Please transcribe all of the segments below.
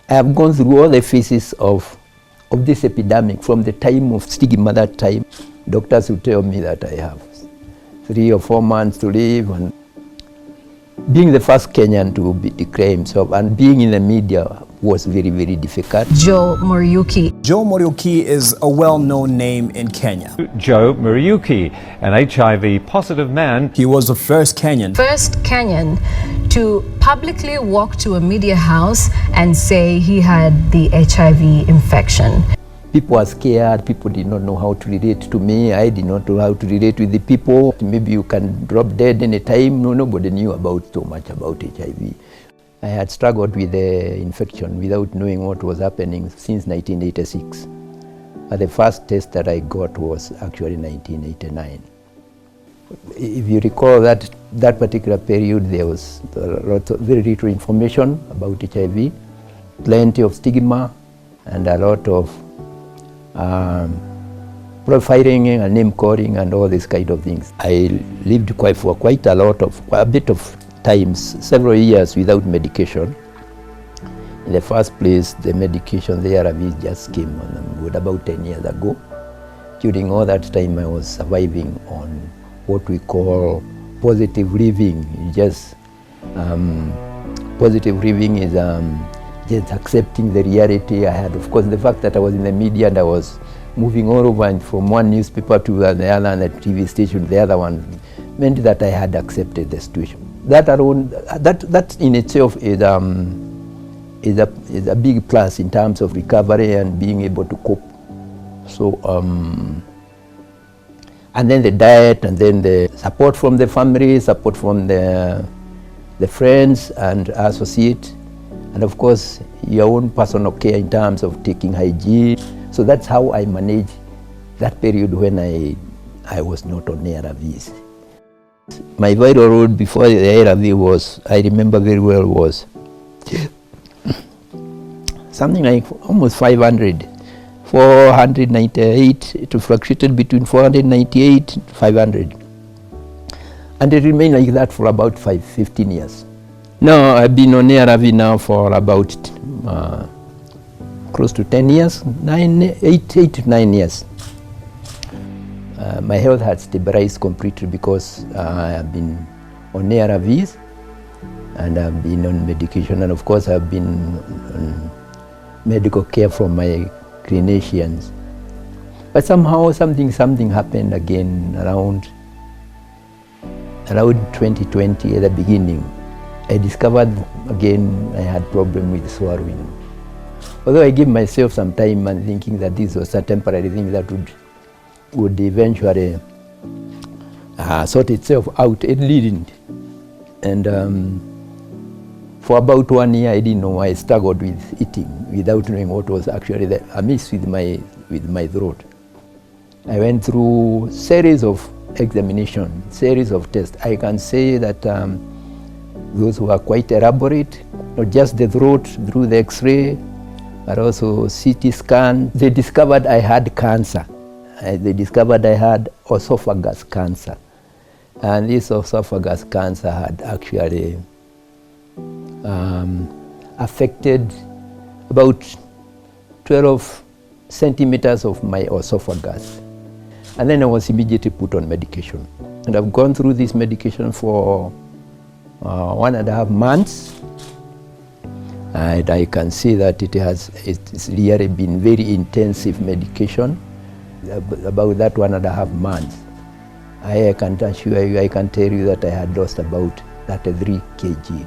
I have gone through all the phases of this epidemic from the time of stigma. That time, doctors would tell me that I have 3 or 4 months to live, and being the first Kenyan to be declared himself and being in the media was very, very difficult. Joe Muriuki. Joe Muriuki is a well-known name in Kenya. Joe Muriuki, an HIV-positive man. He was the first Kenyan To publicly walk to a media house and say he had the HIV infection. People were scared, people did not know how to relate to me, I did not know how to relate with the people. Maybe you can drop dead any time. Nobody knew so much about HIV. I had struggled with the infection without knowing what was happening since 1986. The first test that I got was actually 1989. If you recall that particular period, there was very little information about HIV, plenty of stigma, and a lot of profiling and name calling and all these kind of things. I lived for quite a bit of times, several years without medication. In the first place, the medication, the ARVs just came on board about 10 years ago. During all that time, I was surviving on what we call positive living. Positive living is just accepting the reality I had. Of course, the fact that I was in the media and I was moving all over, and from one newspaper to the other, and the TV station to the other one, meant that I had accepted the situation. That alone, that in itself is a big plus in terms of recovery and being able to cope. So, and then the diet, and then the support from the family, support from the friends and associates, and of course your own personal care in terms of taking hygiene. So that's how I managed that period when I was not on ARVs. My viral load before the ARV was, I remember very well, was something like almost 500. 498, it fluctuated between 498 and 500. And it remained like that for about 15 years. Now, I've been on ARV now for about close to 10 years, 8 to 9 years. My health had stabilized completely because I have been on ARVs and I've been on medication, and of course I've been on medical care from my clinicians. But somehow something happened again around 2020 at the beginning. I discovered again I had problem with swallowing. Although I gave myself some time and thinking that this was a temporary thing that would eventually sort itself out, it didn't. And for about 1 year, I didn't know why I struggled with eating without knowing what was actually amiss with my throat. I went through series of examinations, series of tests. I can say that those were quite elaborate, not just the throat, through the X-ray, but also CT scan. They discovered I had cancer. They discovered I had esophagus cancer. And this esophagus cancer had actually affected about 12 centimeters of my esophagus. And then I was immediately put on medication. And I've gone through this medication for 1.5 months. And I can see that it's really been very intensive medication. About that 1.5 months, I can assure you, I can tell you that I had lost about 33 kg.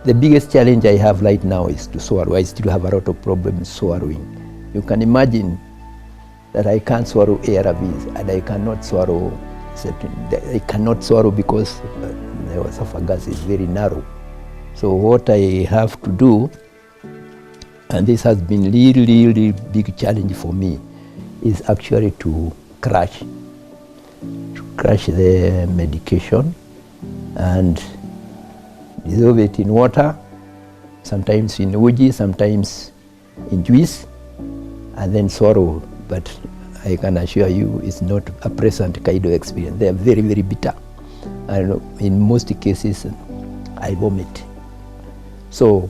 The biggest challenge I have right now is to swallow. I still have a lot of problems swallowing. You can imagine that I can't swallow ARVs, and I cannot swallow because the esophagus is very narrow. So what I have to do, and this has been really big challenge for me, is actually to crush the medication and dissolve it in water, sometimes in uji, sometimes in juice, and then swallow. But I can assure you it's not a pleasant kind of experience. They are very bitter. And in most cases, I vomit. So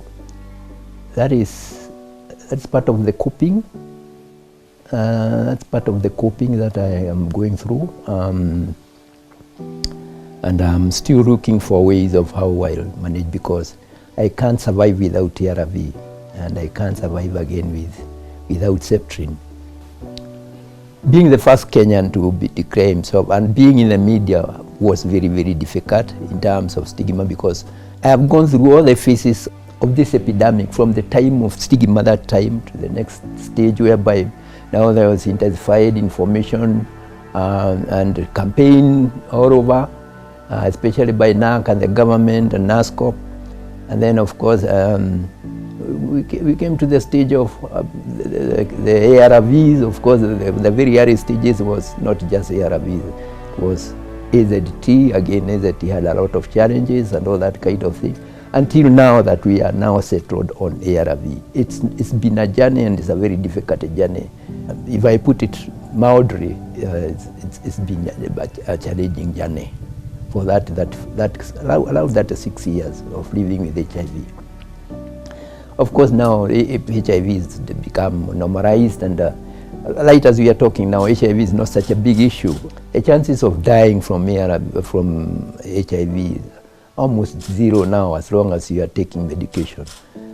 that's part of the coping. That's part of the coping that I am going through. And I'm still looking for ways of how I'll manage, because I can't survive without ARV, and I can't survive again without Septrin. Being the first Kenyan to declare himself and being in the media was very, very difficult in terms of stigma, because I have gone through all the phases of this epidemic, from the time of stigma that time to the next stage, whereby now there was intensified information and campaign all over, especially by NAC and the government and NASCOP. And then, of course, we came to the stage of the ARVs. Of course, the very early stages was not just ARVs, it was AZT. Again, AZT had a lot of challenges and all that kind of thing, until now that we are now settled on ARV. It's been a journey, and it's a very difficult journey. If I put it mildly, it's been a challenging journey for that allowed that 6 years of living with HIV. Of course, now HIV has become normalized, and right as we are talking now, HIV is not such a big issue. The chances of dying from HIV almost zero now, as long as you are taking medication,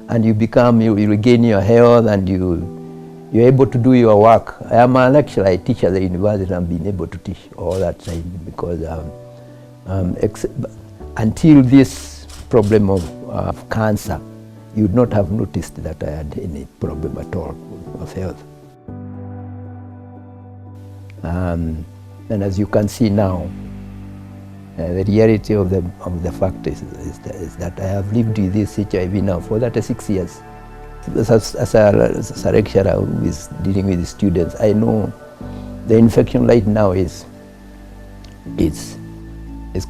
and you regain your health, and you're able to do your work. I am a lecturer, I teach at the university, and I've been able to teach all that time, because until this problem of cancer, you would not have noticed that I had any problem at all of health. And as you can see now, the reality of the fact is that I have lived with this HIV now for 36 years. As a lecturer who is dealing with the students, I know the infection right now is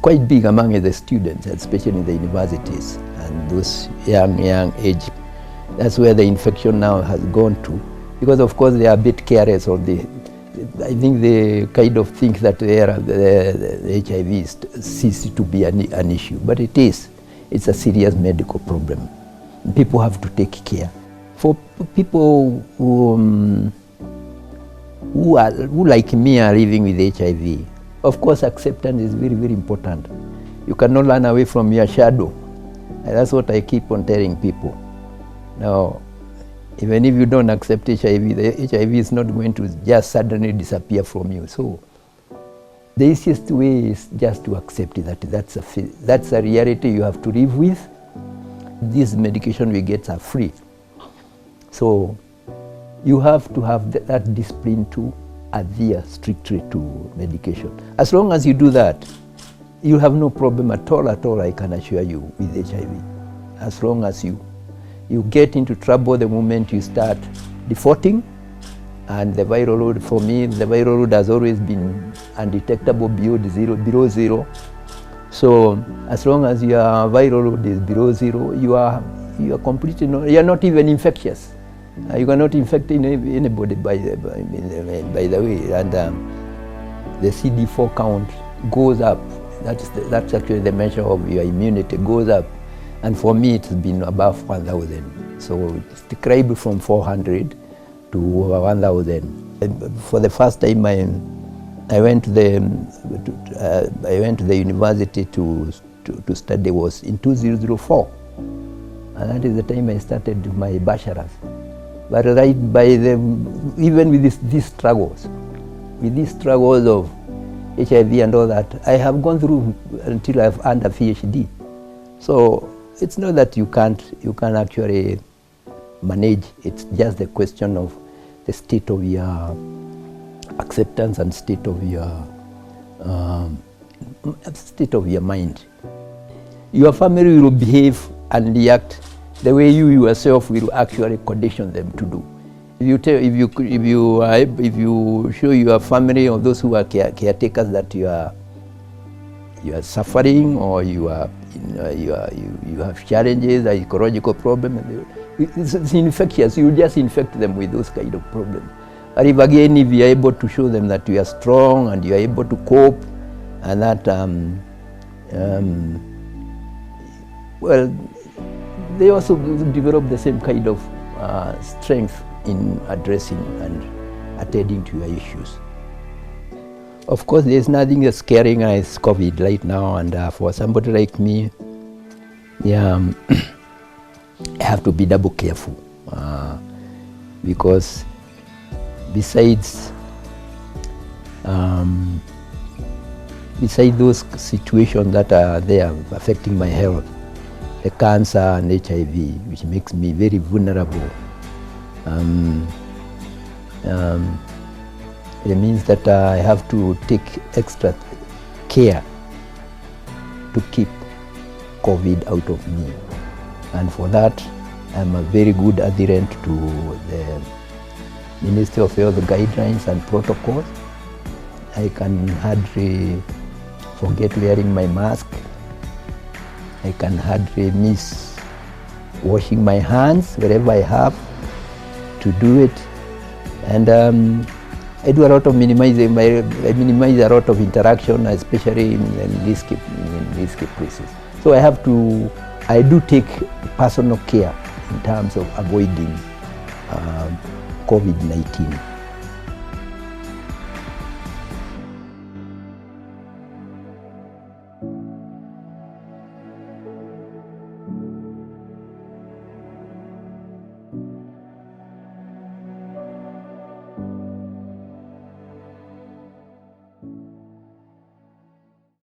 quite big among the students, especially in the universities and those young age. That's where the infection now has gone to, because of course they are a bit careless of I think they kind of think that the HIV ceases to be an issue, but it is. It's a serious medical problem. People have to take care. For people who like me are living with HIV, of course acceptance is very, very important. You cannot run away from your shadow. And that's what I keep on telling people. Now, even if you don't accept HIV, the HIV is not going to just suddenly disappear from you. So the easiest way is just to accept that that's a reality you have to live with. These medication we get are free. So you have to have that discipline to adhere strictly to medication. As long as you do that, you have no problem at all, I can assure you, with HIV. As long as you get into trouble the moment you start defaulting, and the viral load, for me, the viral load has always been undetectable below zero. So as long as your viral load is below zero, you are completely you are not even infectious. You cannot infect anybody by the way, and the CD4 count goes up. That's actually the measure of your immunity, goes up. And for me, it's been above 1,000. So it's decreased from 400 to 1,000. For the first time, I went to the university to study was in 2004, and that is the time I started my bachelor's. But right by even with these struggles of HIV and all that, I have gone through until I've earned a PhD. So it's not that you can actually manage. It's just the question of the state of your acceptance and state of your mind. Your family will behave and react the way you yourself will actually condition them to do. If you show your family or those who are caretakers that you are suffering, or you have challenges, a ecological problem, it's infectious. You just infect them with those kind of problems. But if you are able to show them that you are strong and you are able to cope, and that they also develop the same kind of strength in addressing and attending to your issues. Of course, there's nothing as scaring as COVID right now, and for somebody like me, yeah, I have to be double careful because besides those situations that are there affecting my health, the cancer and HIV, which makes me very vulnerable, it means that I have to take extra care to keep COVID out of me. And for that, I'm a very good adherent to the Ministry of Health guidelines and protocols. I can hardly forget wearing my mask. I can hardly miss washing my hands wherever I have to do it. And I do a lot of minimizing. I minimize a lot of interaction, especially in risky places. So I do take personal care in terms of avoiding COVID-19.